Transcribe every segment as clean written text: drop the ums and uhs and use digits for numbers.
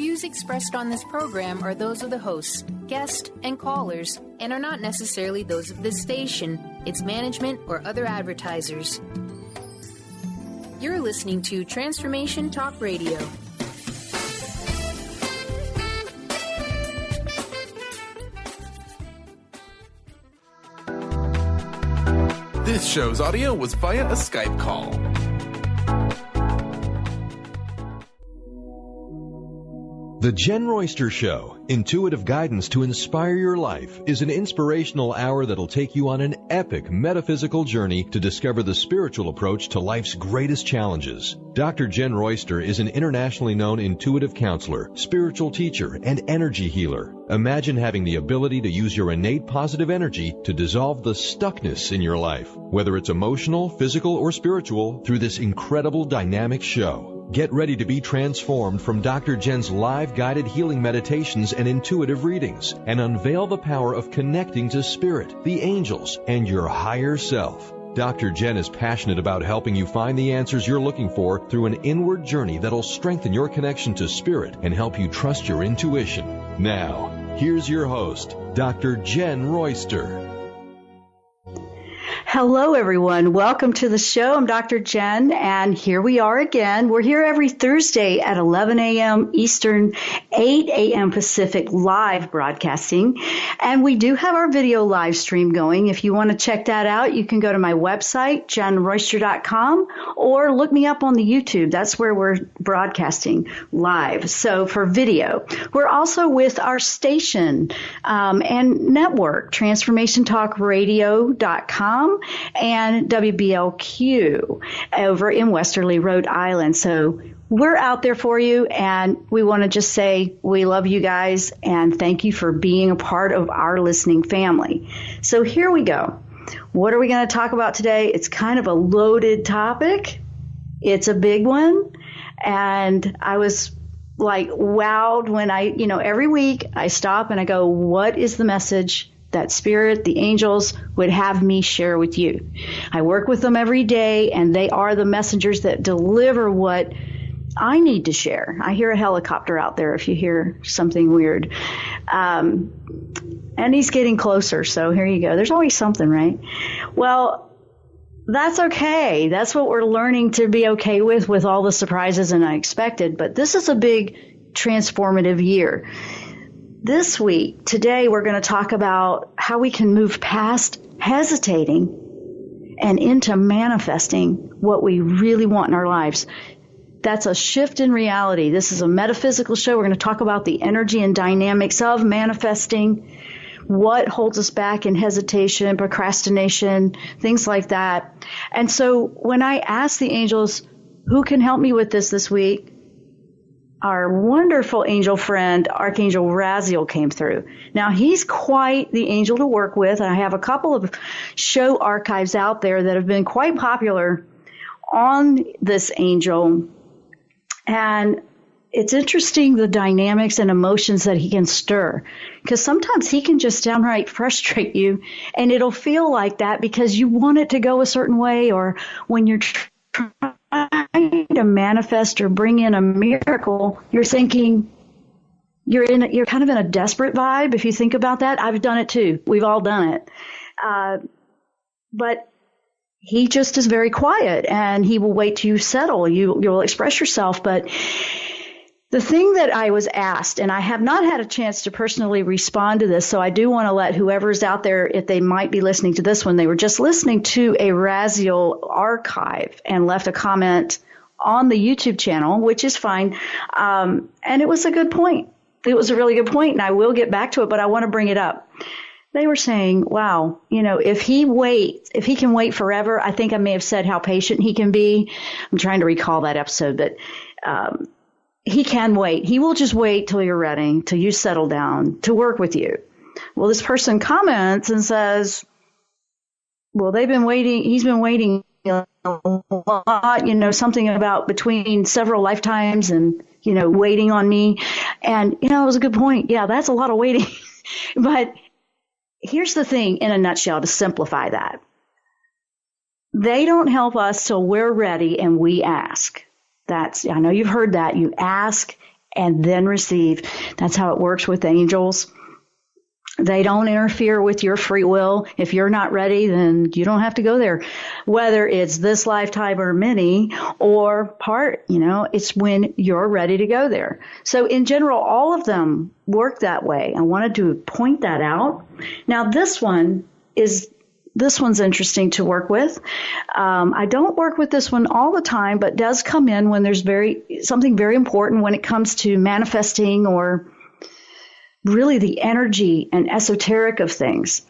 views expressed on this program are those of the hosts, guests, and callers, and are not necessarily those of this station, its management, or other advertisers. You're listening to Transformation Talk Radio. This show's audio was via a Skype call. The Jenn Royster Show, intuitive guidance to inspire your life, is an inspirational hour that'll take you on an epic metaphysical journey to discover the spiritual approach to life's greatest challenges. Dr. Jenn Royster is an internationally known intuitive counselor, spiritual teacher, and energy healer. Imagine having the ability to use your innate positive energy to dissolve the stuckness in your life, whether it's emotional, physical, or spiritual, through this incredible dynamic show. Get ready to be transformed from Dr. Jenn's live guided healing meditations and intuitive readings, and unveil the power of connecting to spirit, the angels, and your higher self. Dr. Jenn is passionate about helping you find the answers you're looking for through an inward journey that'll strengthen your connection to spirit and help you trust your intuition. Now, here's your host, Dr. Jenn Royster. Hello, everyone. Welcome to the show. I'm Dr. Jenn, and here we are again. We're here every Thursday at 11 a.m. Eastern, 8 a.m. Pacific, live broadcasting. And we do have our video live stream going. If you want to check that out, you can go to my website, jennroyster.com, or look me up on the YouTube. That's where we're broadcasting live. So for video, we're also with our station and network, transformationtalkradio.com. And WBLQ over in Westerly, Rhode Island. So we're out there for you, and we want to just say we love you guys and thank you for being a part of our listening family. So here we go. What are we going to talk about today? It's kind of a loaded topic. It's a big one. And I was like wowed when every week I stop and I go, what is the message that Spirit, the angels, would have me share with you? I work with them every day, and they are the messengers that deliver what I need to share. I hear a helicopter out there if you hear something weird. And he's getting closer, so here you go. There's always something, right? Well, that's okay. That's what we're learning to be okay with all the surprises and unexpected. But this is a big transformative year. This week, today, we're going to talk about how we can move past hesitating and into manifesting what we really want in our lives. That's a shift in reality. This is a metaphysical show. We're going to talk about the energy and dynamics of manifesting, what holds us back in hesitation, procrastination, things like that. And so when I asked the angels, who can help me with this week, our wonderful angel friend, Archangel Raziel, came through. Now, he's quite the angel to work with. I have a couple of show archives out there that have been quite popular on this angel. And it's interesting the dynamics and emotions that he can stir, because sometimes he can just downright frustrate you, and it'll feel like that because you want it to go a certain way, or when you're trying to manifest or bring in a miracle, you're thinking you're kind of in a desperate vibe. If you think about that, I've done it too. We've all done it. But he just is very quiet, and he will wait till you settle. You'll express yourself. But the thing that I was asked, and I have not had a chance to personally respond to this, so I do want to let whoever's out there, if they might be listening to this one, they were just listening to a Raziel archive and left a comment on the YouTube channel, which is fine. And it was a good point. It was a really good point, and I will get back to it, but I want to bring it up. They were saying, wow, if he can wait forever, I think I may have said how patient he can be. I'm trying to recall that episode, but he can wait. He will just wait till you're ready, till you settle down to work with you. Well, this person comments and says, well, he's been waiting a lot, something about between several lifetimes and, waiting on me. And, it was a good point. Yeah, that's a lot of waiting. But here's the thing in a nutshell to simplify that. They don't help us till we're ready and we ask. I know you've heard that. You ask and then receive. That's how it works with angels. They don't interfere with your free will. If you're not ready, then you don't have to go there. Whether it's this lifetime or many or part, it's when you're ready to go there. So in general, all of them work that way. I wanted to point that out. Now, this one's interesting to work with. I don't work with this one all the time, but does come in when there's something very important when it comes to manifesting or really the energy and esoteric of things.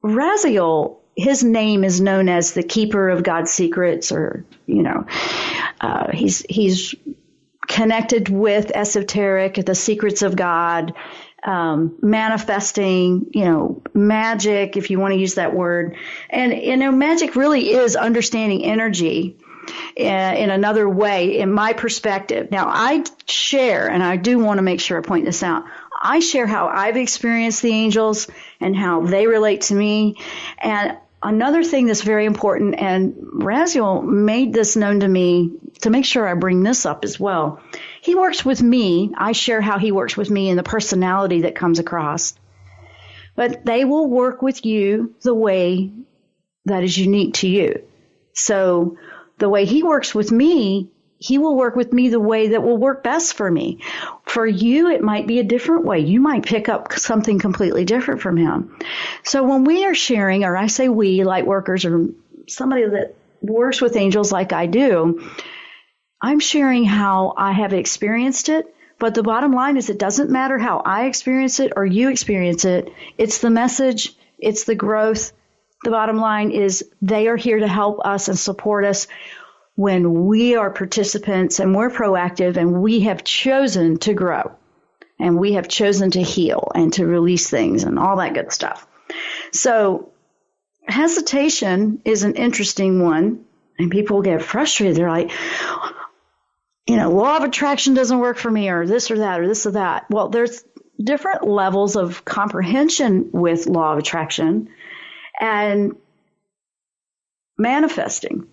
Raziel, his name is known as the keeper of God's secrets, or, he's connected with esoteric, the secrets of God, manifesting, magic, if you want to use that word. And, magic really is understanding energy in another way, in my perspective. Now, I share, and I do want to make sure I point this out, I share how I've experienced the angels and how they relate to me. And another thing that's very important, and Raziel made this known to me to make sure I bring this up as well. He works with me. I share how he works with me and the personality that comes across. But they will work with you the way that is unique to you. So the way he works with me, he will work with me the way that will work best for me. For you, it might be a different way. You might pick up something completely different from him. So when we are sharing, or I say we, light workers, or somebody that works with angels like I do, I'm sharing how I have experienced it. But the bottom line is it doesn't matter how I experience it or you experience it. It's the message. It's the growth. The bottom line is they are here to help us and support us when we are participants and we're proactive and we have chosen to grow and we have chosen to heal and to release things and all that good stuff. So hesitation is an interesting one, and people get frustrated. They're like, law of attraction doesn't work for me, or this or that, or this or that. Well, there's different levels of comprehension with law of attraction and manifesting.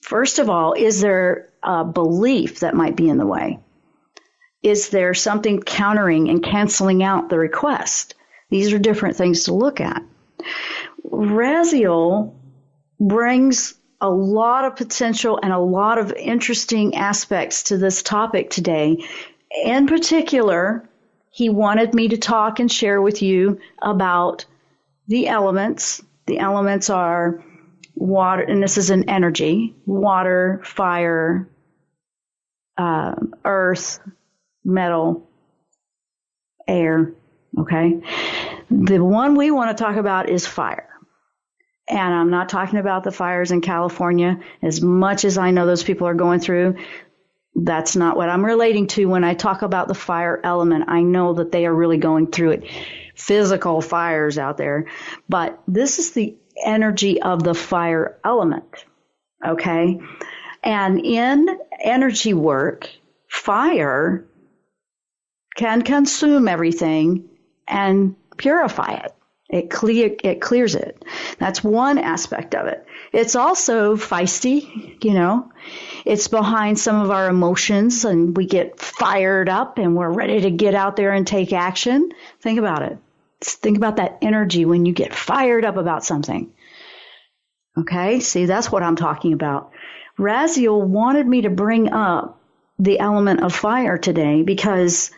First of all, is there a belief that might be in the way? Is there something countering and canceling out the request? These are different things to look at. Raziel brings a lot of potential and a lot of interesting aspects to this topic today. In particular, he wanted me to talk and share with you about the elements. The elements are water, and this is an energy: water, fire, earth, metal, air. Okay. The one we want to talk about is fire. And I'm not talking about the fires in California. As much as I know those people are going through, that's not what I'm relating to when I talk about the fire element. I know that they are really going through it. Physical fires out there. But this is the energy of the fire element. Okay? And in energy work, fire can consume everything and purify it. It clears it. That's one aspect of it. It's also feisty, It's behind some of our emotions, and we get fired up and we're ready to get out there and take action. Think about it. Think about that energy when you get fired up about something. Okay? See, that's what I'm talking about. Raziel wanted me to bring up the element of fire today because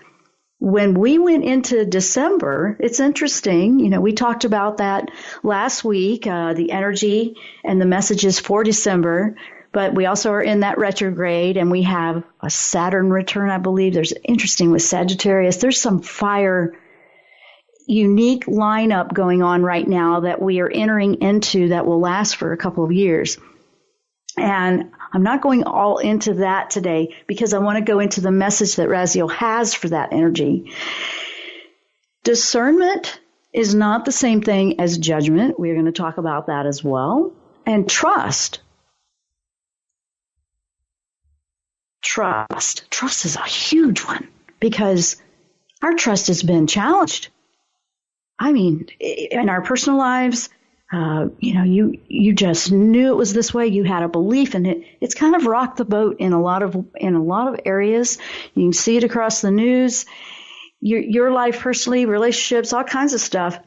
when we went into December, it's interesting. We talked about that last week, the energy and the messages for December, but we also are in that retrograde, and we have a Saturn return, I believe. There's interesting with Sagittarius. There's some fire unique lineup going on right now that we are entering into that will last for a couple of years. And I'm not going all into that today because I want to go into the message that Raziel has for that energy. Discernment is not the same thing as judgment. We're going to talk about that as well. And trust. Trust is a huge one because our trust has been challenged. I mean, in our personal lives, You just knew it was this way. You had a belief, and it's kind of rocked the boat in a lot of areas. You can see it across the news, your life personally, relationships, all kinds of stuff.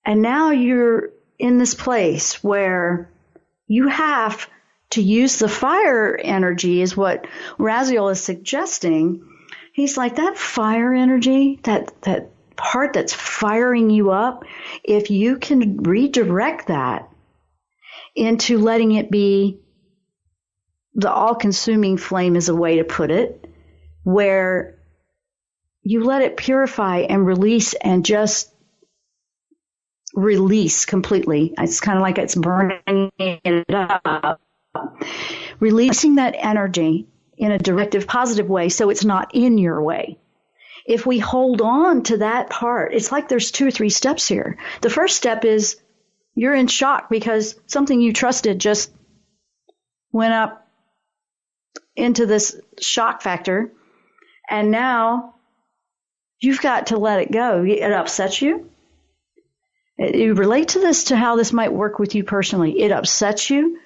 And now you're in this place where you have to use the fire energy, is what Raziel is suggesting. He's like, that fire energy, that part that's firing you up, if you can redirect that into letting it be the all-consuming flame, is a way to put it, where you let it purify and release, and just release completely. It's kind of like it's burning it up. Releasing that energy in a directive, positive way, so it's not in your way. If we hold on to that part, it's like there's 2 or 3 steps here. The first step is you're in shock because something you trusted just went up into this shock factor, and now you've got to let it go. It upsets you. You relate to this, to how this might work with you personally. It upsets you.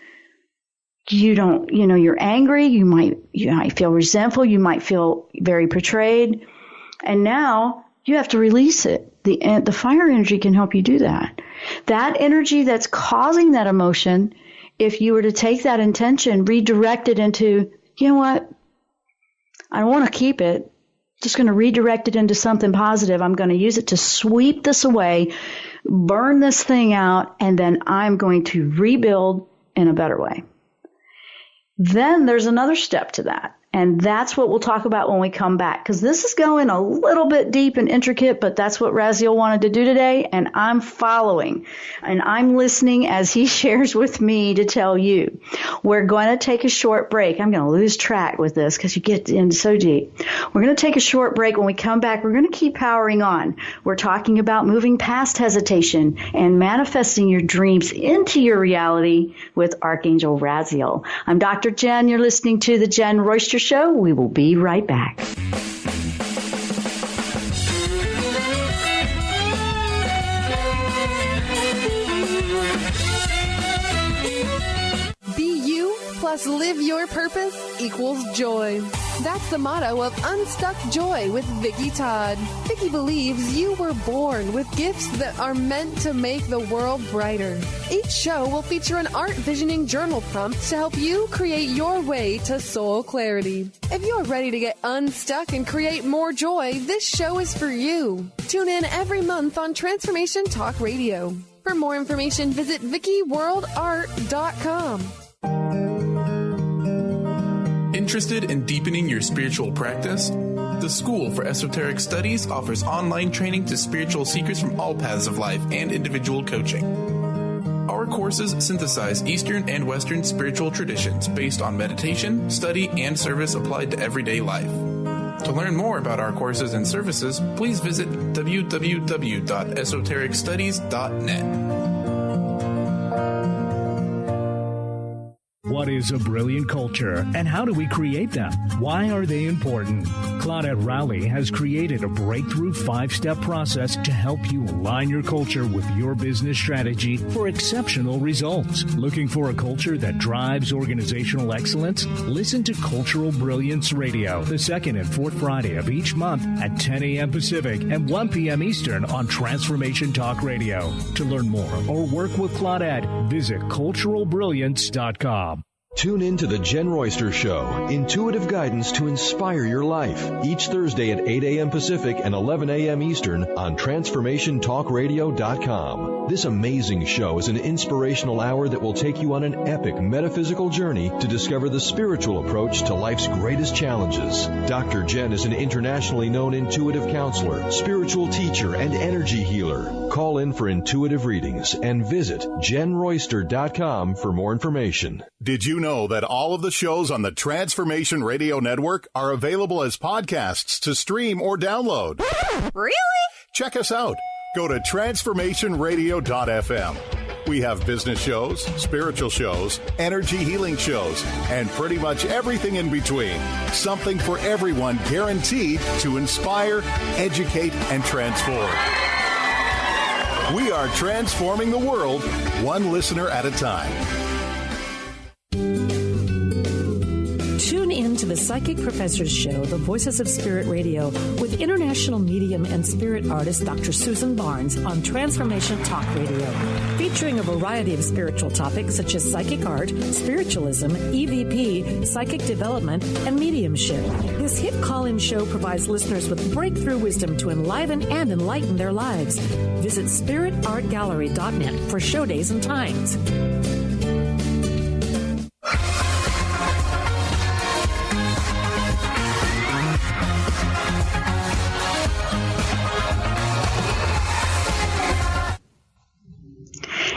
You're angry. You might feel resentful. You might feel very betrayed. And now you have to release it. The fire energy can help you do that. That energy that's causing that emotion, if you were to take that intention, redirect it into, you know what? I don't want to keep it. Just going to redirect it into something positive. I'm going to use it to sweep this away, burn this thing out, and then I'm going to rebuild in a better way. Then there's another step to that. And that's what we'll talk about when we come back, because this is going a little bit deep and intricate, but that's what Raziel wanted to do today, and I'm following, and I'm listening as he shares with me to tell you. We're going to take a short break. I'm going to lose track with this because you get in so deep. We're going to take a short break. When we come back, we're going to keep powering on. We're talking about moving past hesitation and manifesting your dreams into your reality with Archangel Raziel. I'm Dr. Jenn. You're listening to the Jenn Royster Show. We will be right back. Be you plus live your purpose equals joy. That's the motto of Unstuck Joy with Vicki Todd. Vicki believes you were born with gifts that are meant to make the world brighter. Each show will feature an art visioning journal prompt to help you create your way to soul clarity. If you're ready to get unstuck and create more joy, this show is for you. Tune in every month on Transformation Talk Radio. For more information, visit VickiWorldArt.com. Interested in deepening your spiritual practice? The School for Esoteric Studies offers online training to spiritual seekers from all paths of life and individual coaching. Our courses synthesize Eastern and Western spiritual traditions based on meditation, study, and service applied to everyday life. To learn more about our courses and services, please visit www.esotericstudies.net. What is a brilliant culture, and how do we create them? Why are they important? Claudette Rowley has created a breakthrough 5-step process to help you align your culture with your business strategy for exceptional results. Looking for a culture that drives organizational excellence? Listen to Cultural Brilliance Radio, the second and fourth Friday of each month at 10 a.m. Pacific and 1 p.m. Eastern on Transformation Talk Radio. To learn more or work with Claudette, visit culturalbrilliance.com. Tune in to the Jenn Royster Show, intuitive guidance to inspire your life, each Thursday at 8 a.m. Pacific and 11 a.m. Eastern on TransformationTalkRadio.com. This amazing show is an inspirational hour that will take you on an epic metaphysical journey to discover the spiritual approach to life's greatest challenges. Dr. Jenn is an internationally known intuitive counselor, spiritual teacher, and energy healer. Call in for intuitive readings and visit JennRoyster.com for more information. Did you know that all of the shows on the Transformation Radio Network are available as podcasts to stream or download? Really? Check us out. Go to transformationradio.fm. We have business shows, spiritual shows, energy healing shows, and pretty much everything in between. Something for everyone, guaranteed to inspire, educate, and transform. We are transforming the world, one listener at a time. Tune in to the Psychic Professors Show, The Voices of Spirit Radio, with international medium and spirit artist Dr. Susan Barnes on Transformation Talk Radio, featuring a variety of spiritual topics such as psychic art, spiritualism, EVP, psychic development, and mediumship. This hit call-in show provides listeners with breakthrough wisdom to enliven and enlighten their lives. Visit spiritartgallery.net for show days and times.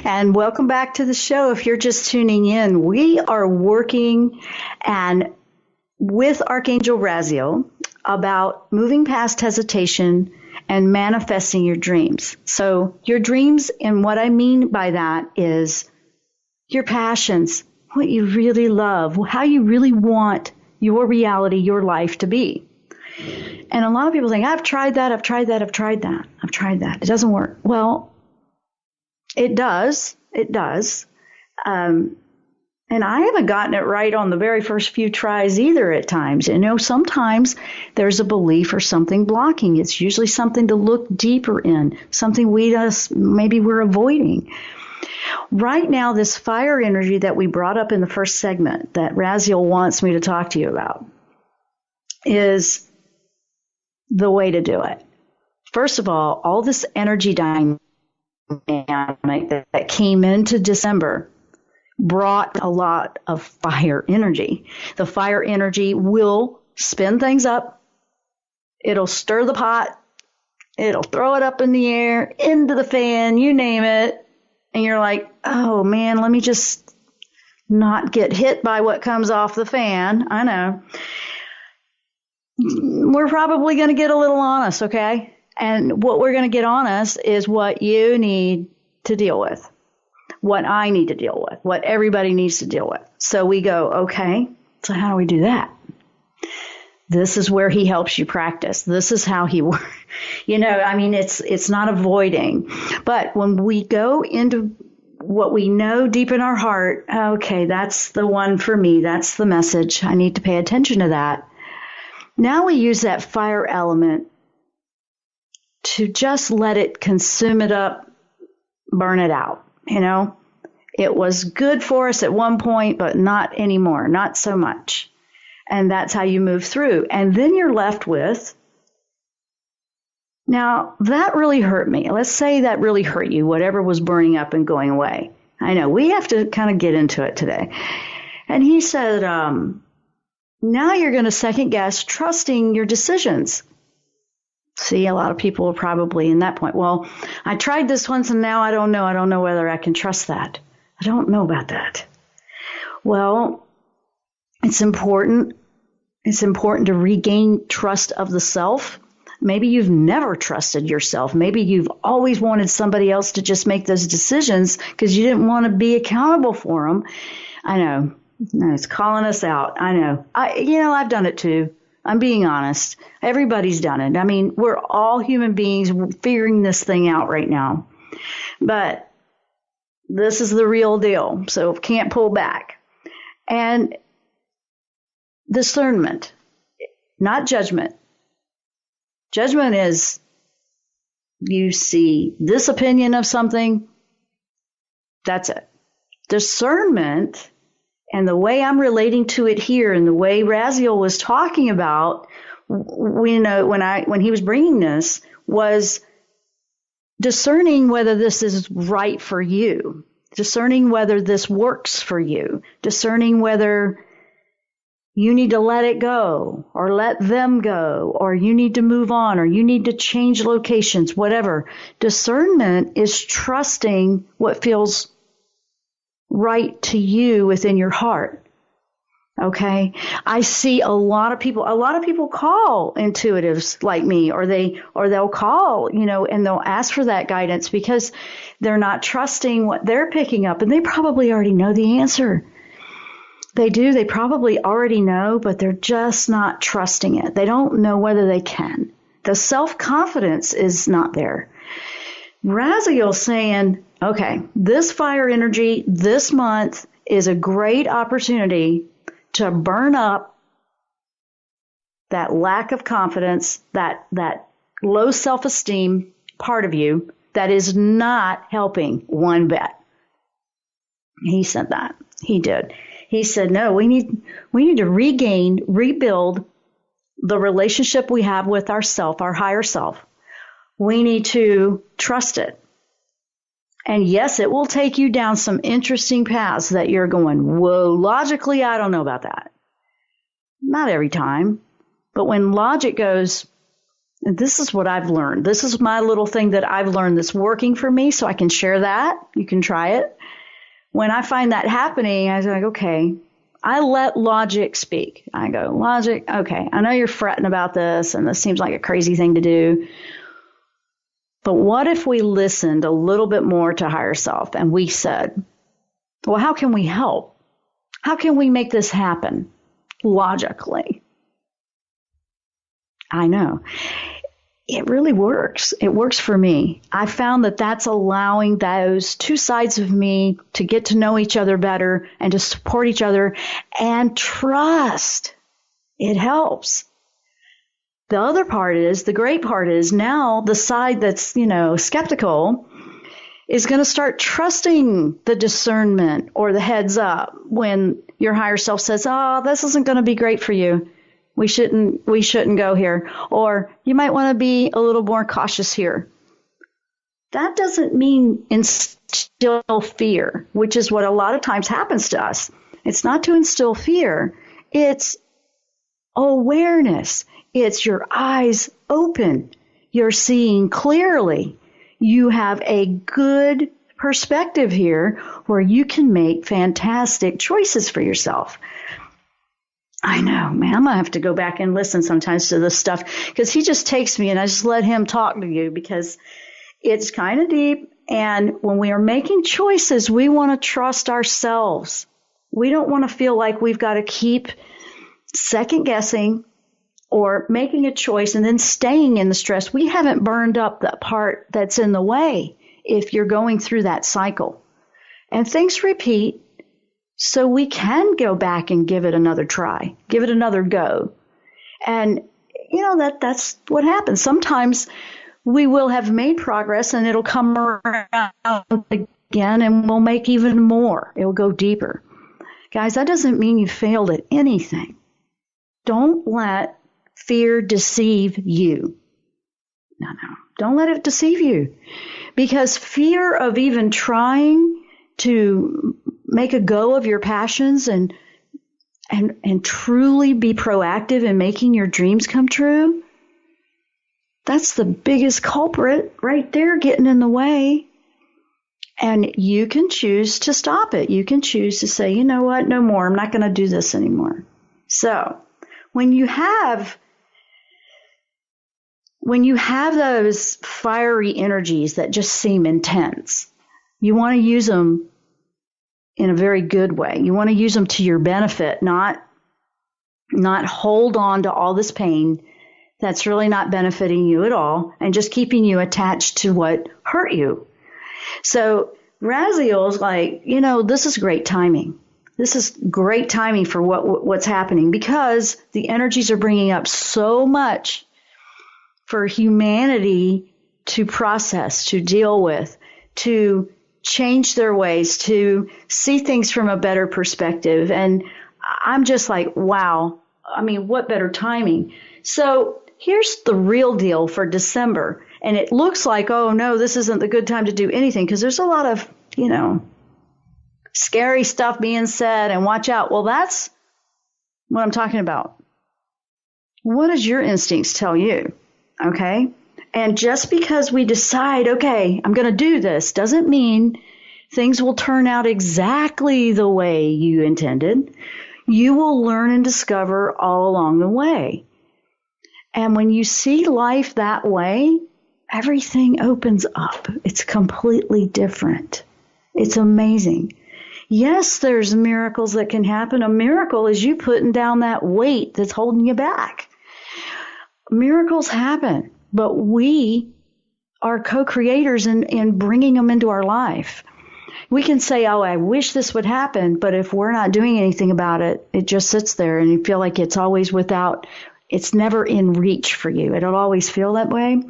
And welcome back to the show. If you're just tuning in, we are working with Archangel Raziel about moving past hesitation and manifesting your dreams. So your dreams, and what I mean by that is your passions, what you really love, how you really want your reality, your life to be. And a lot of people think, I've tried that. It doesn't work. Well, it does. And I haven't gotten it right on the very first few tries either at times. Sometimes there's a belief or something blocking. It's usually something to look deeper in, something maybe we're avoiding. Right now, this fire energy that we brought up in the first segment that Raziel wants me to talk to you about is the way to do it. First of all this energy dynamic that came into December brought a lot of fire energy. The fire energy will spin things up. It'll stir the pot. It'll throw it up in the air, into the fan, you name it. And you're like, oh man, let me just not get hit by what comes off the fan. I know. We're probably going to get a little on us, okay? And what we're going to get on us is what you need to deal with, what I need to deal with, what everybody needs to deal with. So we go, okay, so how do we do that? This is where he helps you practice. This is how he works. It's not avoiding. But when we go into what we know deep in our heart, okay, that's the one for me. That's the message. I need to pay attention to that. Now we use that fire element to just let it consume it up, burn it out. It was good for us at one point, but not anymore, not so much. And that's how you move through. And then you're left with, now that really hurt me. Let's say that really hurt you, whatever was burning up and going away. I know we have to kind of get into it today. And he said, now you're going to second guess trusting your decisions. See, a lot of people are probably in that point. Well, I tried this once and now I don't know. I don't know whether I can trust that. I don't know about that. Well, it's important. It's important to regain trust of the self. Maybe you've never trusted yourself. Maybe you've always wanted somebody else to just make those decisions because you didn't want to be accountable for them. I know. No, it's calling us out. I know. I've done it too. I'm being honest. Everybody's done it. I mean, we're all human beings figuring this thing out right now. But this is the real deal. So can't pull back. And discernment, not judgment. Judgment is you see this opinion of something. That's it. Discernment, and the way I'm relating to it here and the way Raziel was talking about, when he was bringing this, was discerning whether this is right for you, discerning whether this works for you, discerning whether you need to let it go or let them go, or you need to move on, or you need to change locations, whatever. Discernment is trusting what feels right to you within your heart. Okay. I see a lot of people call intuitives like me, or they'll call, and they'll ask for that guidance because they're not trusting what they're picking up, and they probably already know the answer. They do. They probably already know, but they're just not trusting it. They don't know whether they can. The self-confidence is not there. Raziel saying, okay, this fire energy this month is a great opportunity to burn up that lack of confidence, that low self-esteem part of you that is not helping one bit. He said that. He did. He said, no, we need to rebuild the relationship we have with ourself, our higher self. We need to trust it. And yes, it will take you down some interesting paths that you're going, whoa, logically, I don't know about that. Not every time. But when logic goes, this is what I've learned. This is my little thing that I've learned that's working for me, so I can share that. You can try it. When I find that happening, I was like, okay, I let logic speak. I go, logic, okay, I know you're fretting about this, and this seems like a crazy thing to do. But what if we listened a little bit more to higher self and we said, well, how can we help? How can we make this happen logically? I know. It really works. It works for me. I found that that's allowing those two sides of me to get to know each other better and to support each other and trust. It helps. The other part is, the great part is now the side that's, skeptical is going to start trusting the discernment or the heads up when your higher self says, oh, this isn't going to be great for you. We shouldn't go here. Or you might want to be a little more cautious here. That doesn't mean instill fear, which is what a lot of times happens to us. It's not to instill fear. It's awareness. It's your eyes open. You're seeing clearly. You have a good perspective here where you can make fantastic choices for yourself. I know, man. I'm going to have to go back and listen sometimes to this stuff because he just takes me and I just let him talk to you because it's kind of deep. And when we are making choices, we want to trust ourselves. We don't want to feel like we've got to keep second guessing or making a choice and then staying in the stress. We haven't burned up that part that's in the way if you're going through that cycle. And things repeat. So we can go back and give it another try, give it another go. And, that's what happens. Sometimes we will have made progress and it'll come around again and we'll make even more. It will go deeper. Guys, that doesn't mean you failed at anything. Don't let fear deceive you. No. Don't let it deceive you. Because fear of even trying to make a go of your passions and truly be proactive in making your dreams come true, that's the biggest culprit right there getting in the way. And you can choose to stop it. You can choose to say, you know what, no more. I'm not going to do this anymore. So when you have those fiery energies that just seem intense, you want to use them in a very good way. You want to use them to your benefit, not hold on to all this pain that's really not benefiting you at all and just keeping you attached to what hurt you. So Raziel's like, this is great timing. This is great timing for what's happening because the energies are bringing up so much for humanity to process, to deal with, to change their ways, to see things from a better perspective. And I'm just like, wow. I mean, what better timing? So here's the real deal for December. And it looks like, oh, no, this isn't the good time to do anything because there's a lot of, scary stuff being said and watch out. Well, that's what I'm talking about. What does your instincts tell you? Okay. And just because we decide, okay, I'm going to do this, doesn't mean things will turn out exactly the way you intended. You will learn and discover all along the way. And when you see life that way, everything opens up. It's completely different. It's amazing. Yes, there's miracles that can happen. A miracle is you putting down that weight that's holding you back. Miracles happen. But we are co-creators in bringing them into our life. We can say, oh, I wish this would happen, but if we're not doing anything about it, it just sits there and you feel like it's always it's never in reach for you. It'll always feel that way.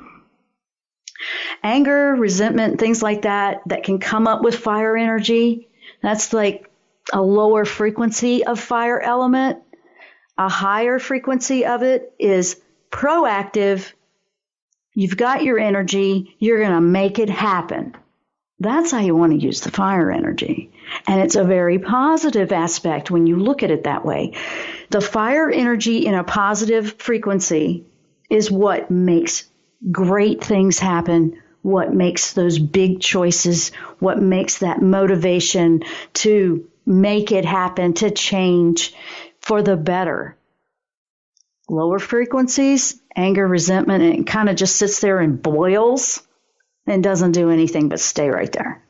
Anger, resentment, things like that can come up with fire energy. That's like a lower frequency of fire element. A higher frequency of it is proactive. You've got your energy. You're going to make it happen. That's how you want to use the fire energy. And it's a very positive aspect when you look at it that way. The fire energy in a positive frequency is what makes great things happen, what makes those big choices, what makes that motivation to make it happen, to change for the better. Lower frequencies, anger, resentment, and it kind of just sits there and boils and doesn't do anything but stay right there.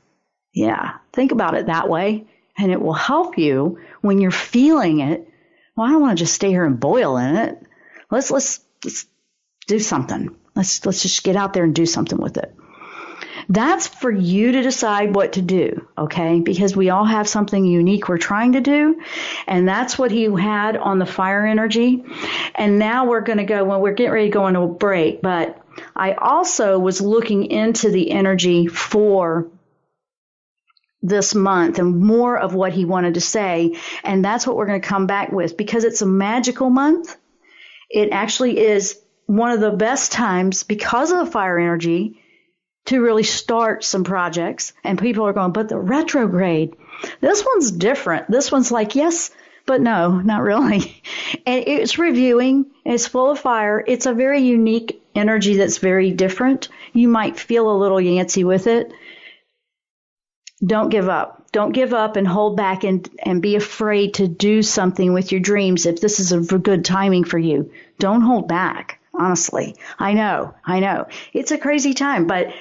Yeah, think about it that way, and it will help you when you're feeling it. Well, I don't want to just stay here and boil in it. Let's do something. Let's just get out there and do something with it. That's for you to decide what to do, okay? Because we all have something unique we're trying to do, and that's what he had on the fire energy. And now we're going to go, well, we're getting ready to go into a break, but I also was looking into the energy for this month and more of what he wanted to say, and that's what we're going to come back with. Because it's a magical month, it actually is one of the best times, because of the fire energy, to really start some projects. And people are going, but the retrograde, this one's different. This one's like, yes, but no, not really. And it's reviewing. It's full of fire. It's a very unique energy that's very different. You might feel a little yancy with it. Don't give up. Don't give up and hold back and be afraid to do something with your dreams if this is a good timing for you. Don't hold back. Honestly, I know. It's a crazy time, but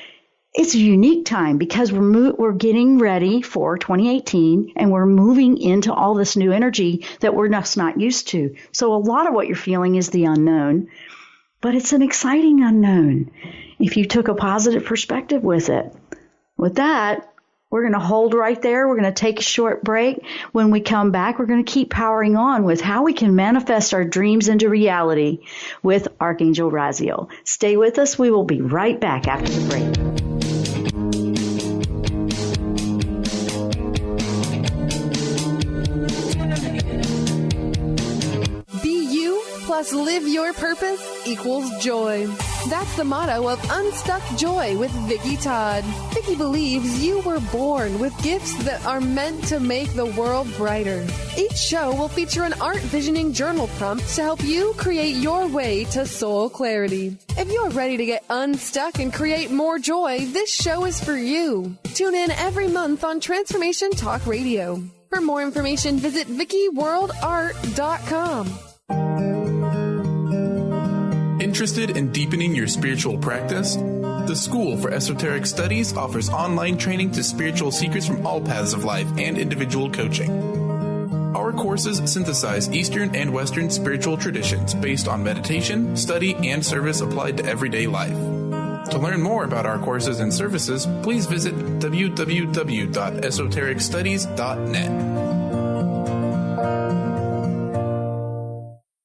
it's a unique time because we're getting ready for 2018 and we're moving into all this new energy that we're just not used to. So a lot of what you're feeling is the unknown, but it's an exciting unknown if you took a positive perspective with it. With that, we're going to hold right there. We're going to take a short break. When we come back, we're going to keep powering on with how we can manifest our dreams into reality with Archangel Raziel. Stay with us. We will be right back after the break. Plus live your purpose equals joy. That's the motto of Unstuck Joy with Vicki Todd. Vicki believes you were born with gifts that are meant to make the world brighter. Each show will feature an art visioning journal prompt to help you create your way to soul clarity. If you're ready to get unstuck and create more joy, this show is for you. Tune in every month on Transformation Talk Radio. For more information, visit VickiWorldArt.com. Interested in deepening your spiritual practice? The School for Esoteric Studies offers online training to spiritual seekers from all paths of life and individual coaching. Our courses synthesize Eastern and Western spiritual traditions based on meditation, study, and service applied to everyday life. To learn more about our courses and services, please visit www.esotericstudies.net.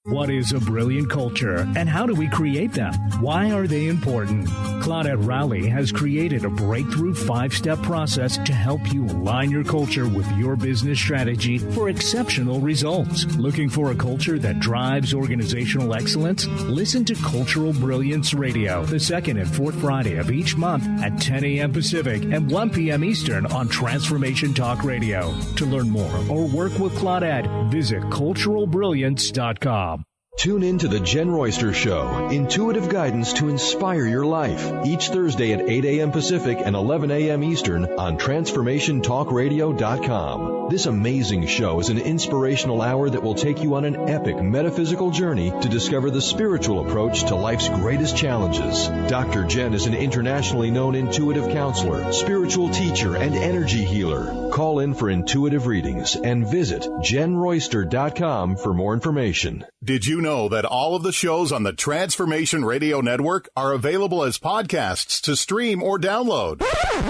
What is a brilliant culture, and how do we create them? Why are they important? Claudette Rowley has created a breakthrough 5-step process to help you align your culture with your business strategy for exceptional results. Looking for a culture that drives organizational excellence? Listen to Cultural Brilliance Radio, the second and fourth Friday of each month at 10 a.m. Pacific and 1 p.m. Eastern on Transformation Talk Radio. To learn more or work with Claudette, visit culturalbrilliance.com. Tune in to the Jenn Royster Show, intuitive guidance to inspire your life, each Thursday at 8 a.m. Pacific and 11 a.m. Eastern on TransformationTalkRadio.com. This amazing show is an inspirational hour that will take you on an epic metaphysical journey to discover the spiritual approach to life's greatest challenges. Dr. Jenn is an internationally known intuitive counselor, spiritual teacher, and energy healer. Call in for intuitive readings and visit JennRoyster.com for more information. Did you know that all of the shows on the Transformation Radio Network are available as podcasts to stream or download?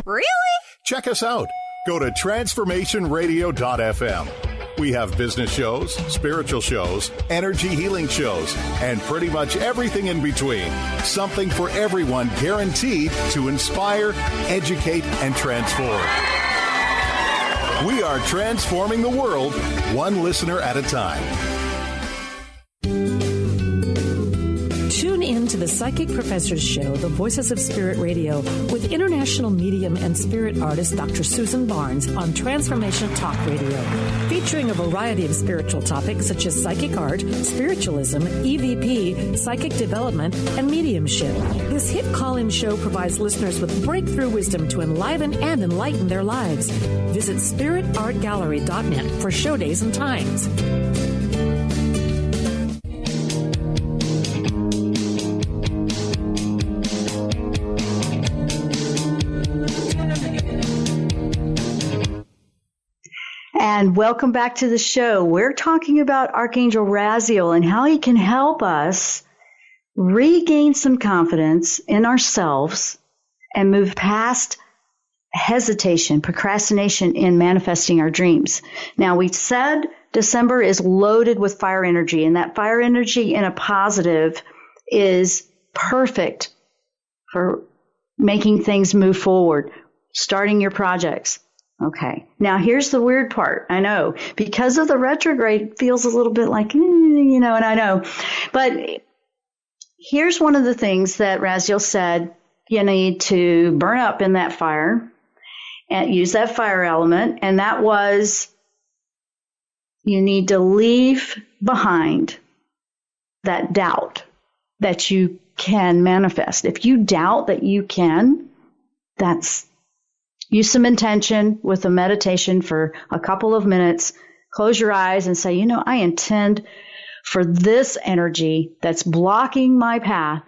Really? Check us out. Go to transformationradio.fm. We have business shows, spiritual shows, energy healing shows, and pretty much everything in between. Something for everyone, guaranteed to inspire, educate, and transform. We are transforming the world, one listener at a time. Tune in to the Psychic Professors Show, The Voices of Spirit Radio, with international medium and spirit artist Dr. Susan Barnes on Transformation Talk Radio, featuring a variety of spiritual topics such as psychic art, spiritualism, EVP, psychic development, and mediumship. This hit call-in show provides listeners with breakthrough wisdom to enliven and enlighten their lives. Visit spiritartgallery.net for show days and times. And welcome back to the show. We're talking about Archangel Raziel and how he can help us regain some confidence in ourselves and move past hesitation, procrastination in manifesting our dreams. Now, we said December is loaded with fire energy, and that fire energy in a positive is perfect for making things move forward, starting your projects. Okay. Now, here's the weird part. I know, because of the retrograde, it feels a little bit like, and I know. But here's one of the things that Raziel said you need to burn up in that fire and use that fire element. And that was, you need to leave behind that doubt that you can manifest. If you doubt that you can, use some intention with a meditation for a couple of minutes. Close your eyes and say, I intend for this energy that's blocking my path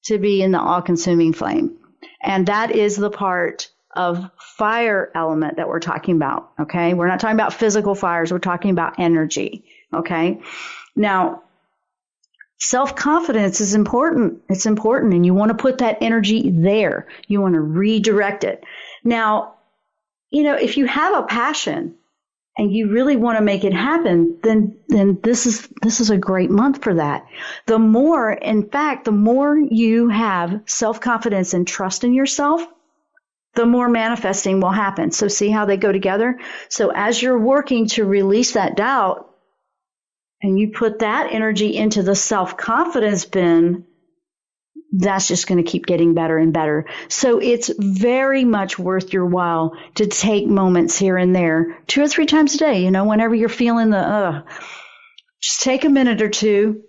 to be in the all-consuming flame. And that is the part of fire element that we're talking about, okay? We're not talking about physical fires. We're talking about energy, okay? Now, self-confidence is important. It's important, and you want to put that energy there. You want to redirect it. Now, if you have a passion and you really want to make it happen, then this is a great month for that. The more you have self-confidence and trust in yourself, the more manifesting will happen. So see how they go together? So as you're working to release that doubt, and you put that energy into the self-confidence bin, that's just going to keep getting better and better. So it's very much worth your while to take moments here and there, 2 or 3 times a day, whenever you're feeling just take a minute or two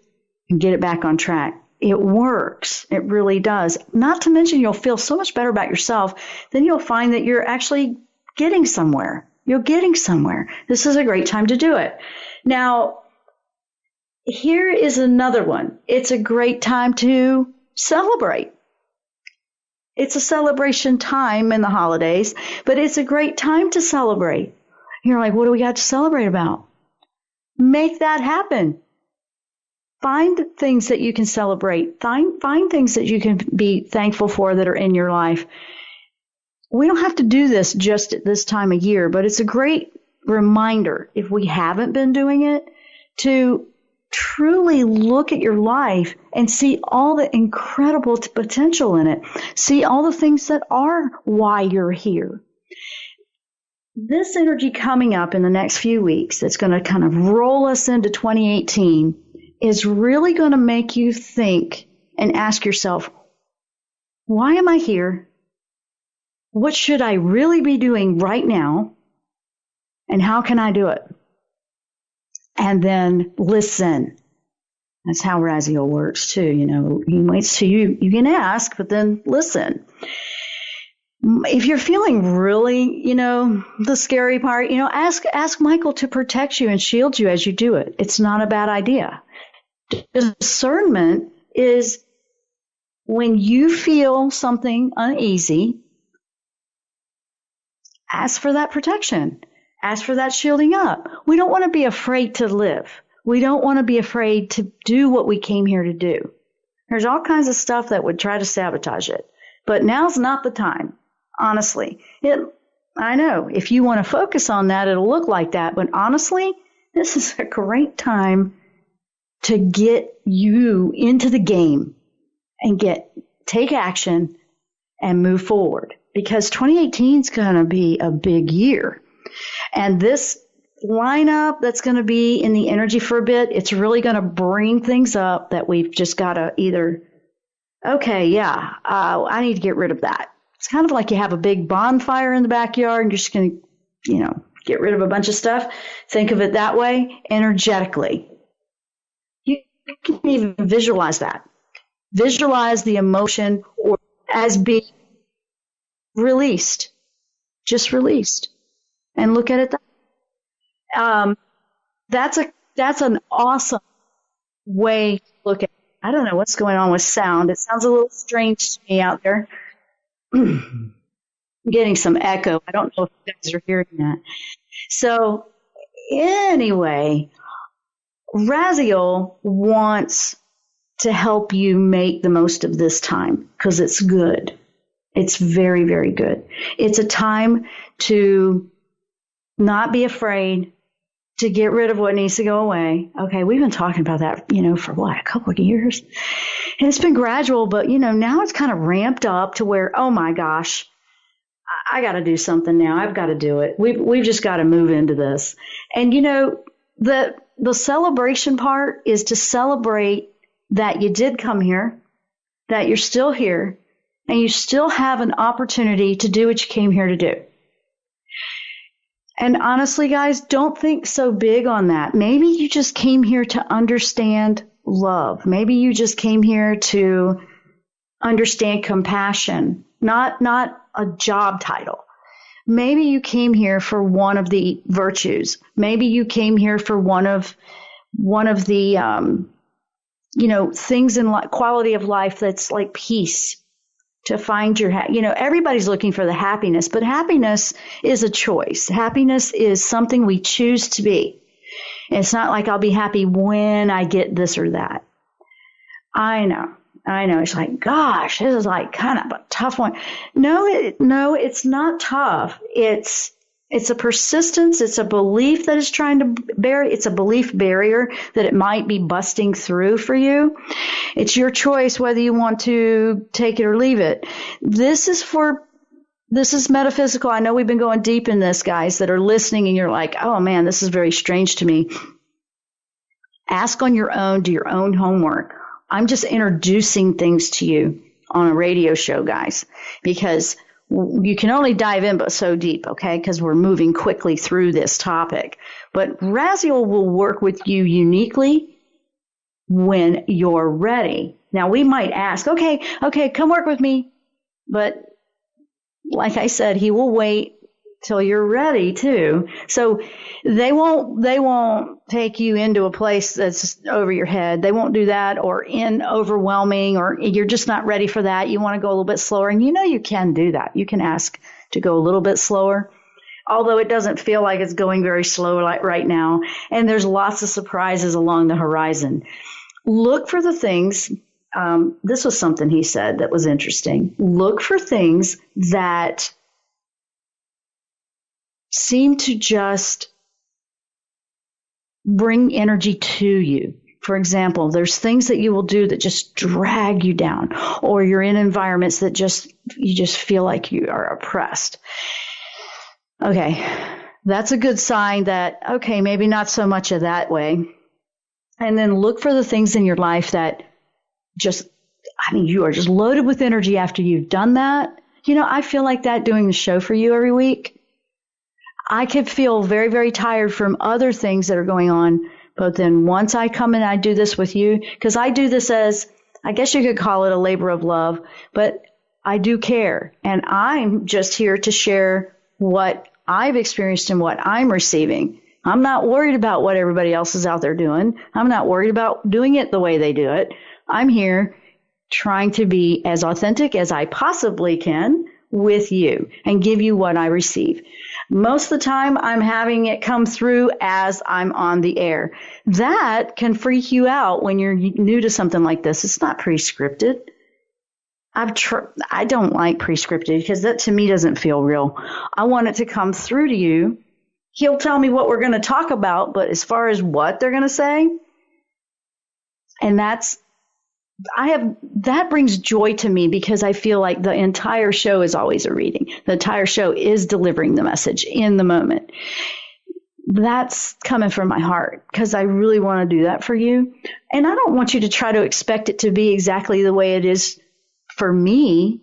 and get it back on track. It works. It really does. Not to mention you'll feel so much better about yourself. Then you'll find that you're actually getting somewhere. You're getting somewhere. This is a great time to do it. Now, here is another one. It's a great time to celebrate. It's a celebration time in the holidays, but it's a great time to celebrate. You're like, what do we got to celebrate about? Make that happen. Find things that you can celebrate. Find things that you can be thankful for that are in your life. We don't have to do this just at this time of year, but it's a great reminder, if we haven't been doing it, to truly look at your life and see all the incredible potential in it. See all the things that are why you're here. This energy coming up in the next few weeks that's going to kind of roll us into 2018 is really going to make you think and ask yourself, why am I here? What should I really be doing right now? And how can I do it? And then listen. That's how Raziel works too. He waits till you can ask, but then listen. If you're feeling really, the scary part, ask Michael to protect you and shield you as you do it. It's not a bad idea. Discernment is when you feel something uneasy, ask for that protection. Ask for that shielding up. We don't want to be afraid to live. We don't want to be afraid to do what we came here to do. There's all kinds of stuff that would try to sabotage it. But now's not the time, honestly. I know if you want to focus on that, it'll look like that. But honestly, this is a great time to get you into the game and take action and move forward. Because 2018 is going to be a big year. And this lineup that's going to be in the energy for a bit, it's really going to bring things up that we've just got to either, I need to get rid of that. It's kind of like you have a big bonfire in the backyard and you're just going to, get rid of a bunch of stuff. Think of it that way, energetically. You can even visualize that. Visualize the emotion or as being released, just released. And look at it that's an awesome way to look at it. I don't know what's going on with sound. It sounds a little strange to me out there. I'm getting some echo. I don't know if you guys are hearing that. So anyway, Raziel wants to help you make the most of this time because it's good. It's very, very good. It's a time to not be afraid, to get rid of what needs to go away. Okay, we've been talking about that, for what, a couple of years? And it's been gradual, but, now it's kind of ramped up to where, oh my gosh, I got to do something now. I've got to do it. We've just got to move into this. And, the celebration part is to celebrate that you did come here, that you're still here, and you still have an opportunity to do what you came here to do. And honestly, guys, don't think so big on that. Maybe you just came here to understand love. Maybe you just came here to understand compassion, not a job title. Maybe you came here for one of the virtues. Maybe you came here for one of the things in quality of life that's like peace. To find your, everybody's looking for the happiness, but happiness is a choice. Happiness is something we choose to be. It's not like I'll be happy when I get this or that. I know. It's like, gosh, this is like kind of a tough one. No, it's not tough. It's a persistence. It's a belief that is trying to bury. It's a belief barrier that it might be busting through for you. It's your choice whether you want to take it or leave it. This is metaphysical. I know we've been going deep in this, guys, that are listening, and you're like, oh man, this is very strange to me. Ask on your own, do your own homework. I'm just introducing things to you on a radio show, guys, because you can only dive in but so deep, okay, because we're moving quickly through this topic. But Raziel will work with you uniquely when you're ready. Now, we might ask, okay, come work with me. But like I said, he will wait till you're ready too. So they won't take you into a place that's over your head. They won't do that or overwhelming, or you're just not ready for that. You want to go a little bit slower, and you can do that. You can ask to go a little bit slower, although it doesn't feel like it's going very slow like right now. And there's lots of surprises along the horizon. Look for the things. This was something he said that was interesting. Look for things that seem to just bring energy to you. For example, there's things that you will do that just drag you down, or you're in environments that you just feel like you are oppressed. Okay, that's a good sign that, okay, maybe not so much of that way. And then look for the things in your life that you are just loaded with energy after you've done that. I feel like that doing the show for you every week. I could feel very, very tired from other things that are going on. But then once I come and I do this with you, because I do this as, I guess you could call it a labor of love, but I do care. And I'm just here to share what I've experienced and what I'm receiving. I'm not worried about what everybody else is out there doing. I'm not worried about doing it the way they do it. I'm here trying to be as authentic as I possibly can with you and give you what I receive. Most of the time, I'm having it come through as I'm on the air. That can freak you out when you're new to something like this. It's not pre-scripted. I don't like pre-scripted because that to me doesn't feel real. I want it to come through to you. He'll tell me what we're going to talk about, but as far as what they're going to say, and that brings joy to me because I feel like the entire show is always a reading. The entire show is delivering the message in the moment. That's coming from my heart because I really want to do that for you. And I don't want you to try to expect it to be exactly the way it is for me,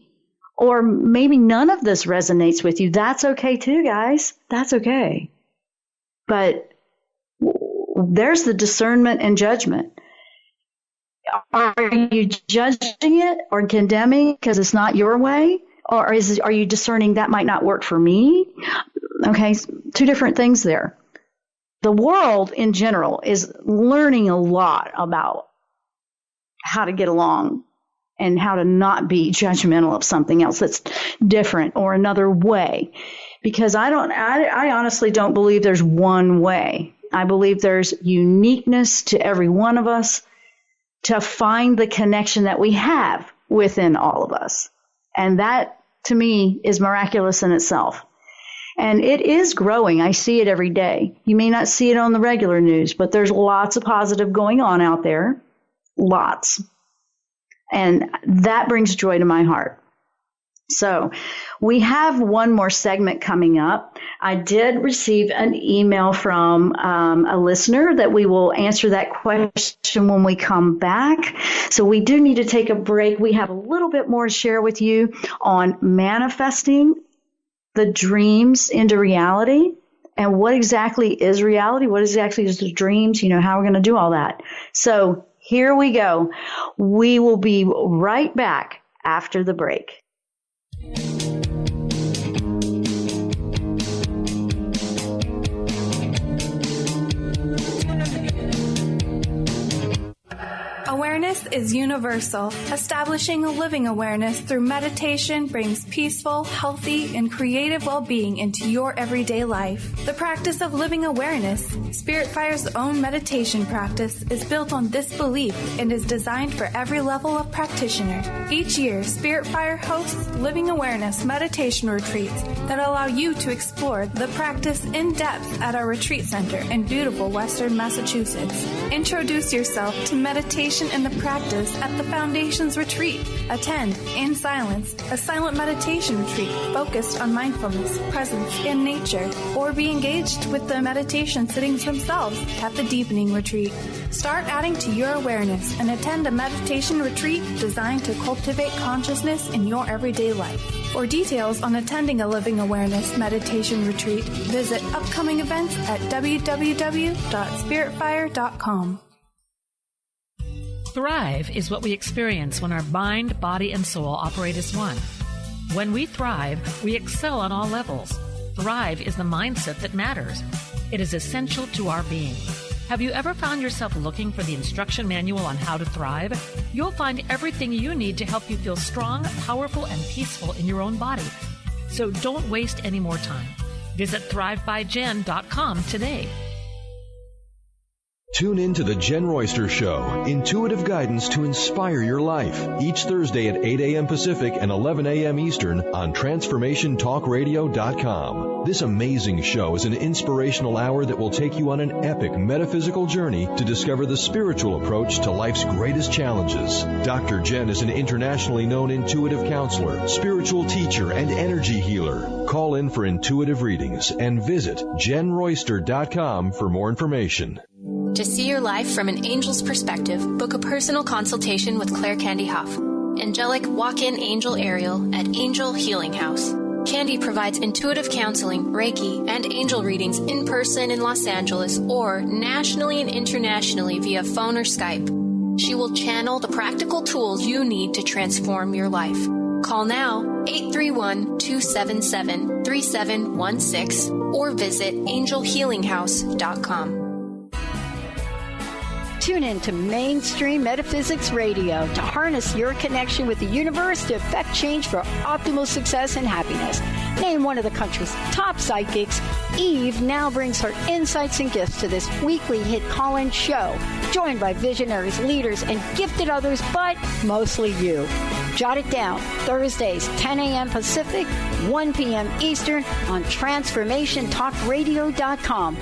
or maybe none of this resonates with you. That's okay too, guys. That's okay. But there's the discernment and judgment. Are you judging it or condemning because it's not your way? Or are you discerning that might not work for me? Okay, two different things there. The world in general is learning a lot about how to get along and how to not be judgmental of something else that's different or another way. Because I honestly don't believe there's one way. I believe there's uniqueness to every one of us to find the connection that we have within all of us. And that, to me, is miraculous in itself. And it is growing. I see it every day. You may not see it on the regular news, but there's lots of positive going on out there. Lots. And that brings joy to my heart. So we have one more segment coming up. I did receive an email from a listener that we will answer that question when we come back. So we do need to take a break. We have a little bit more to share with you on manifesting the dreams into reality and what exactly is reality, what exactly is the dreams, how we're going to do all that. So here we go. We will be right back after the break. Awareness is universal. Establishing a living awareness through meditation brings peaceful, healthy, and creative well-being into your everyday life. The practice of living awareness, Spirit Fire's own meditation practice, is built on this belief and is designed for every level of practitioner. Each year, Spirit Fire hosts living awareness meditation retreats that allow you to explore the practice in depth at our retreat center in beautiful Western Massachusetts. Introduce yourself to meditation and the practice at the Foundation's retreat. Attend, in silence, a silent meditation retreat focused on mindfulness, presence, and nature, or be engaged with the meditation sittings themselves at the Deepening Retreat. Start adding to your awareness and attend a meditation retreat designed to cultivate consciousness in your everyday life. For details on attending a Living Awareness meditation retreat, visit upcoming events at www.spiritfire.com. Thrive is what we experience when our mind, body, and soul operate as one. When we thrive, we excel on all levels. Thrive is the mindset that matters. It is essential to our being. Have you ever found yourself looking for the instruction manual on how to thrive? You'll find everything you need to help you feel strong, powerful, and peaceful in your own body. So don't waste any more time. Visit thrivebyjen.com today. Tune in to the Jenn Royster Show, intuitive guidance to inspire your life, each Thursday at 8 a.m. Pacific and 11 a.m. Eastern on TransformationTalkRadio.com. This amazing show is an inspirational hour that will take you on an epic metaphysical journey to discover the spiritual approach to life's greatest challenges. Dr. Jenn is an internationally known intuitive counselor, spiritual teacher, and energy healer. Call in for intuitive readings and visit JennRoyster.com for more information. To see your life from an angel's perspective, book a personal consultation with Claire Candy Huff, angelic walk-in angel Ariel at Angel Healing House. Candy provides intuitive counseling, Reiki, and angel readings in person in Los Angeles or nationally and internationally via phone or Skype. She will channel the practical tools you need to transform your life. Call now, 831-277-3716, or visit angelhealinghouse.com. Tune in to Mainstream Metaphysics Radio to harness your connection with the universe to effect change for optimal success and happiness. Named one of the country's top psychics, Eve now brings her insights and gifts to this weekly hit call-in show, joined by visionaries, leaders, and gifted others, but mostly you. Jot it down. Thursdays, 10 a.m. Pacific, 1 p.m. Eastern on TransformationTalkRadio.com.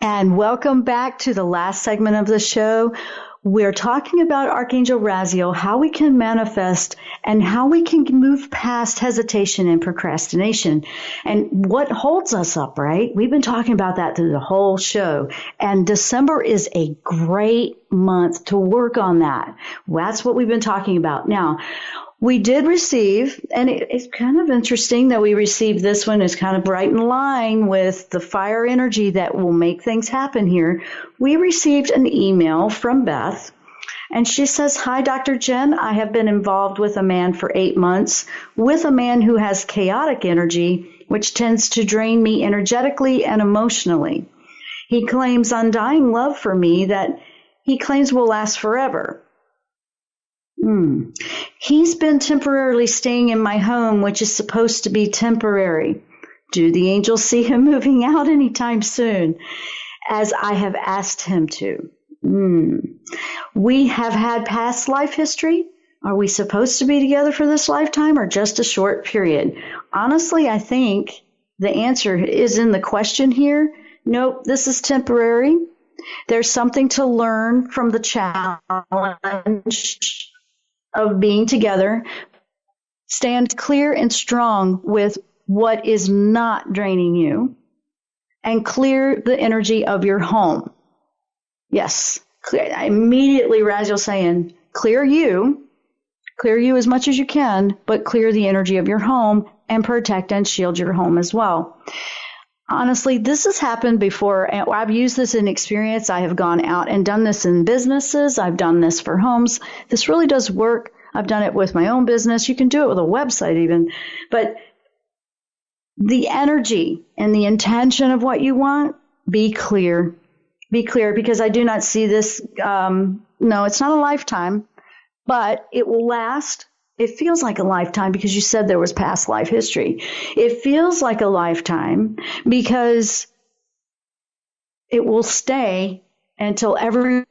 And welcome back to the last segment of the show. We're talking about Archangel Raziel, how we can manifest and how we can move past hesitation and procrastination and what holds us up, right? We've been talking about that through the whole show. And December is a great month to work on that. That's what we've been talking about. Now, we did receive, and it's kind of interesting that we received this one. It's kind of right in line with the fire energy that will make things happen here. We received an email from Beth, and she says, "Hi, Dr. Jenn. I have been involved with a man for 8 months, with a man who has chaotic energy, which tends to drain me energetically and emotionally. He claims undying love for me that he claims will last forever. He's been temporarily staying in my home, which is supposed to be temporary. Do the angels see him moving out anytime soon, as I have asked him to? We have had past life history. Are we supposed to be together for this lifetime or just a short period?" Honestly, I think the answer is in the question here. Nope, this is temporary. There's something to learn from the challenge of being together. Stand clear and strong with what is not draining you, and clear the energy of your home. Yes, immediately Raziel saying, clear you as much as you can, but clear the energy of your home and protect and shield your home as well. Honestly, this has happened before. I've used this in experience. I have gone out and done this in businesses. I've done this for homes. This really does work. I've done it with my own business. You can do it with a website even. But the energy and the intention of what you want, be clear. Be clear, because I do not see this. No, it's not a lifetime, but it will last. It feels like a lifetime because you said there was past life history. It feels like a lifetime because it will stay until everyone's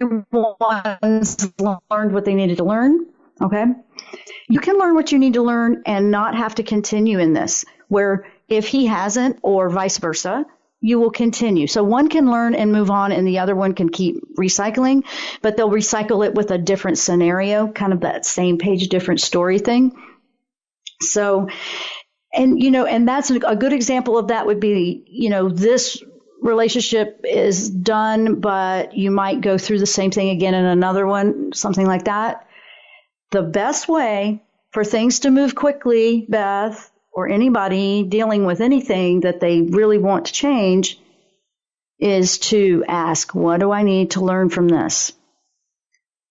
learned what they needed to learn. Okay? You can learn what you need to learn and not have to continue in this, where if he hasn't, or vice versa, you will continue. So one can learn and move on, and the other one can keep recycling, but they'll recycle it with a different scenario, kind of that same page, different story thing. So, and that's a good example of that would be, this relationship is done, but you might go through the same thing again in another one, something like that. The best way for things to move quickly, Beth, or anybody dealing with anything that they really want to change, is to ask, what do I need to learn from this?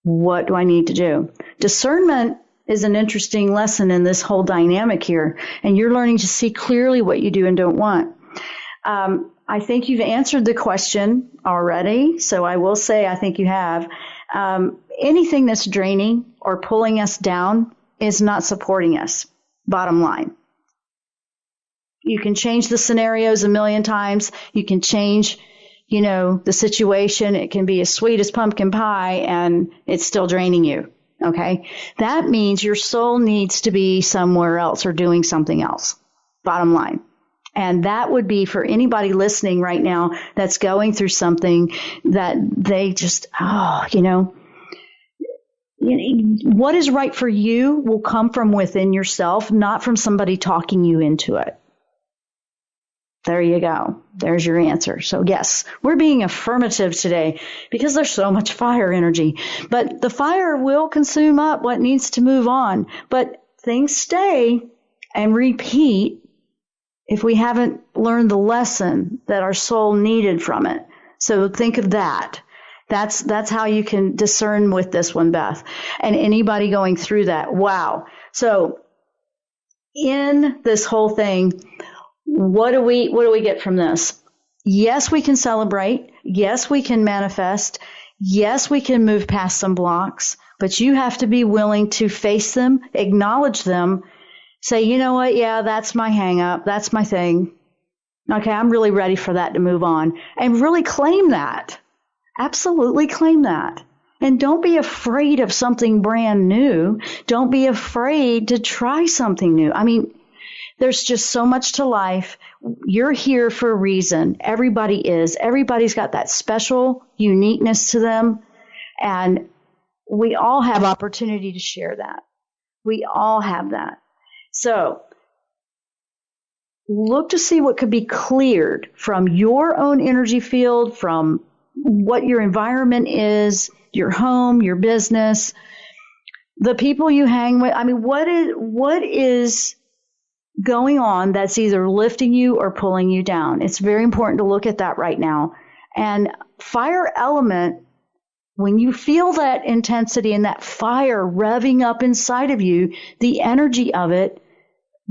What do I need to do? Discernment is an interesting lesson in this whole dynamic here, and you're learning to see clearly what you do and don't want. I think you've answered the question already, so I will say I think you have. Anything that's draining or pulling us down is not supporting us, bottom line. You can change the scenarios a million times. You can change, the situation. It can be as sweet as pumpkin pie, and it's still draining you. Okay? That means your soul needs to be somewhere else or doing something else, bottom line. And that would be for anybody listening right now that's going through something that they just, what is right for you will come from within yourself, not from somebody talking you into it. There you go. There's your answer. So yes, we're being affirmative today because there's so much fire energy. But the fire will consume up what needs to move on. But things stay and repeat if we haven't learned the lesson that our soul needed from it. So think of that. That's how you can discern with this one, Beth. And anybody going through that. Wow. So in this whole thing, what do we get from this? Yes, we can celebrate. Yes, we can manifest. Yes, we can move past some blocks, but you have to be willing to face them, acknowledge them, say, you know what? Yeah, that's my hang up. That's my thing. Okay, I'm really ready for that to move on, and really claim that. Absolutely claim that. And don't be afraid of something brand new. Don't be afraid to try something new. I mean, there's just so much to life. You're here for a reason. Everybody is. Everybody's got that special uniqueness to them. And we all have opportunity to share that. We all have that. So look to see what could be cleared from your own energy field, from what your environment is, your home, your business, the people you hang with. I mean, what is going on that's either lifting you or pulling you down? It's very important to look at that right now. And fire element, when you feel that intensity and that fire revving up inside of you, the energy of it,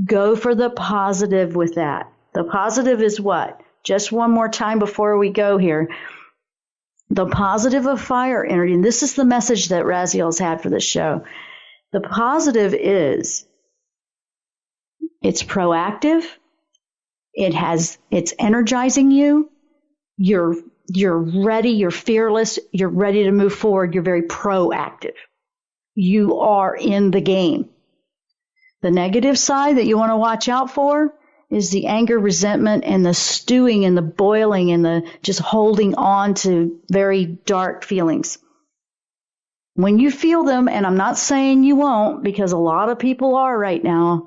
go for the positive with that. The positive is what? Just one more time before we go here. The positive of fire energy, and this is the message that Raziel's had for this show. The positive is it's proactive. It's energizing you. You're ready. You're fearless. You're ready to move forward. You're very proactive. You are in the game. The negative side that you want to watch out for is the anger, resentment, and the stewing and the boiling and the just holding on to very dark feelings. When you feel them, and I'm not saying you won't, because a lot of people are right now,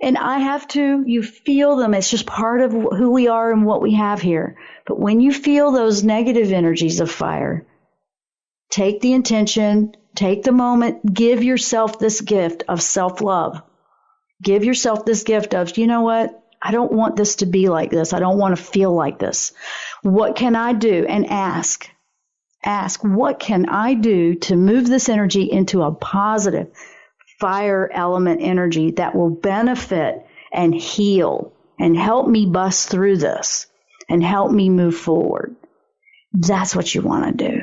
and I have to, you feel them. It's just part of who we are and what we have here. But when you feel those negative energies of fire, take the intention, take the moment, give yourself this gift of self-love. Give yourself this gift of, you know what? I don't want this to be like this. I don't want to feel like this. What can I do? And ask, what can I do to move this energy into a positive fire element energy that will benefit and heal and help me bust through this and help me move forward? That's what you want to do.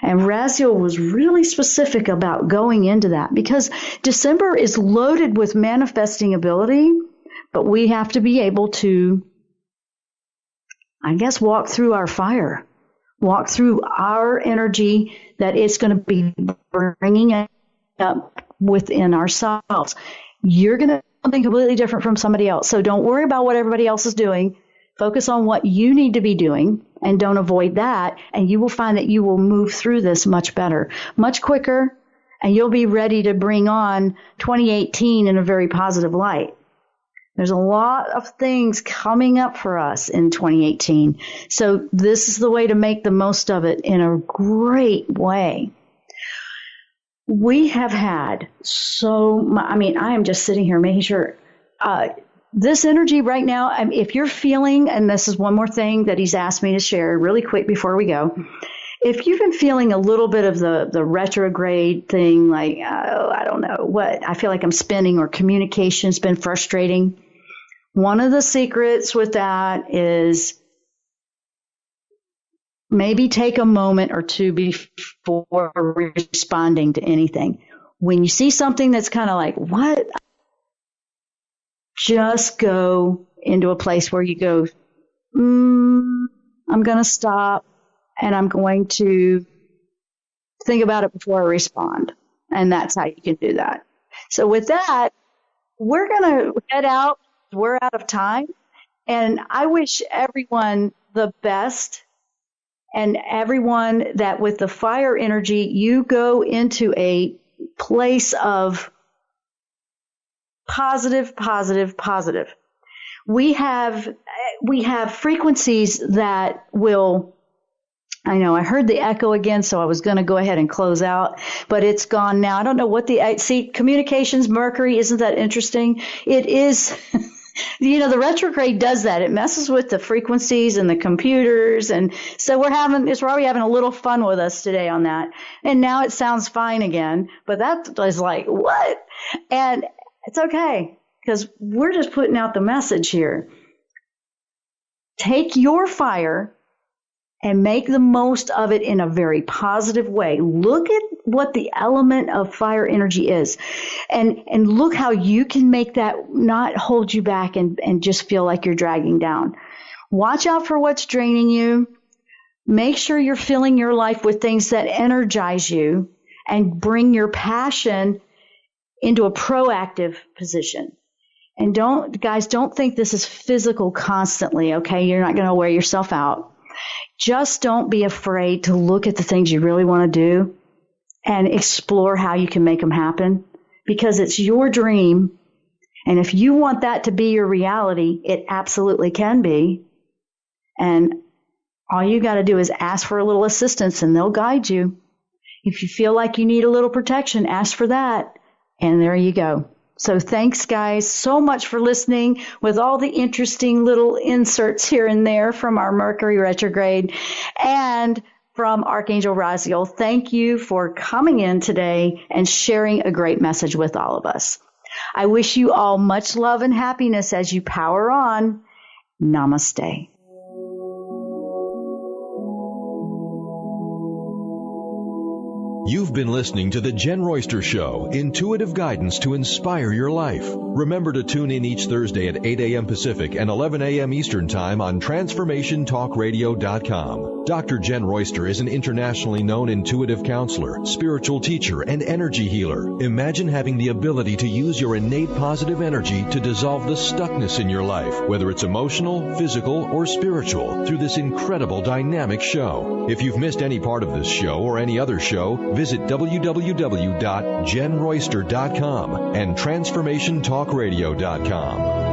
And Raziel was really specific about going into that, because December is loaded with manifesting ability, but we have to be able to, I guess, walk through our fire, walk through our energy that it's going to be bringing up within ourselves. You're going to do something completely different from somebody else. So don't worry about what everybody else is doing. Focus on what you need to be doing and don't avoid that. And you will find that you will move through this much better, much quicker, and you'll be ready to bring on 2018 in a very positive light. There's a lot of things coming up for us in 2018. So this is the way to make the most of it in a great way. We have had I am just sitting here making sure this energy right now, if you're feeling, and this is one more thing that he's asked me to share really quick before we go. If you've been feeling a little bit of the retrograde thing, like, I don't know what, I feel like I'm spinning, or communication's been frustrating. One of the secrets with that is maybe take a moment or two before responding to anything. When you see something that's kind of like, what? Just go into a place where you go, I'm going to stop and I'm going to think about it before I respond. And that's how you can do that. So with that, we're going to head out. We're out of time. And I wish everyone the best, and everyone that with the fire energy, you go into a place of positive. We have frequencies that will, I know I heard the echo again, so I was going to go ahead and close out, but it's gone now. I don't know what see, communications, Mercury, isn't that interesting? It is, The retrograde does that. It messes with the frequencies and the computers. And so it's probably having a little fun with us today on that. And now it sounds fine again. But that was like, what? And it's okay, because we're just putting out the message here. Take your fire and make the most of it in a very positive way. Look at what the element of fire energy is, and look how you can make that not hold you back and just feel like you're dragging down. Watch out for what's draining you. Make sure you're filling your life with things that energize you and bring your passion into a proactive position. And don't think this is physical constantly, okay? You're not going to wear yourself out. Just don't be afraid to look at the things you really want to do and explore how you can make them happen, because it's your dream. And if you want that to be your reality, it absolutely can be. And all you got to do is ask for a little assistance and they'll guide you. If you feel like you need a little protection, ask for that. And there you go. So thanks, guys, so much for listening with all the interesting little inserts here and there from our Mercury retrograde and from Archangel Raziel. Thank you for coming in today and sharing a great message with all of us. I wish you all much love and happiness as you power on. Namaste. You've been listening to The Jenn Royster Show, intuitive guidance to inspire your life. Remember to tune in each Thursday at 8 a.m. Pacific and 11 a.m. Eastern Time on TransformationTalkRadio.com. Dr. Jenn Royster is an internationally known intuitive counselor, spiritual teacher, and energy healer. Imagine having the ability to use your innate positive energy to dissolve the stuckness in your life, whether it's emotional, physical, or spiritual, through this incredible dynamic show. If you've missed any part of this show or any other show, visit www.jenroyster.com and TransformationTalkRadio.com.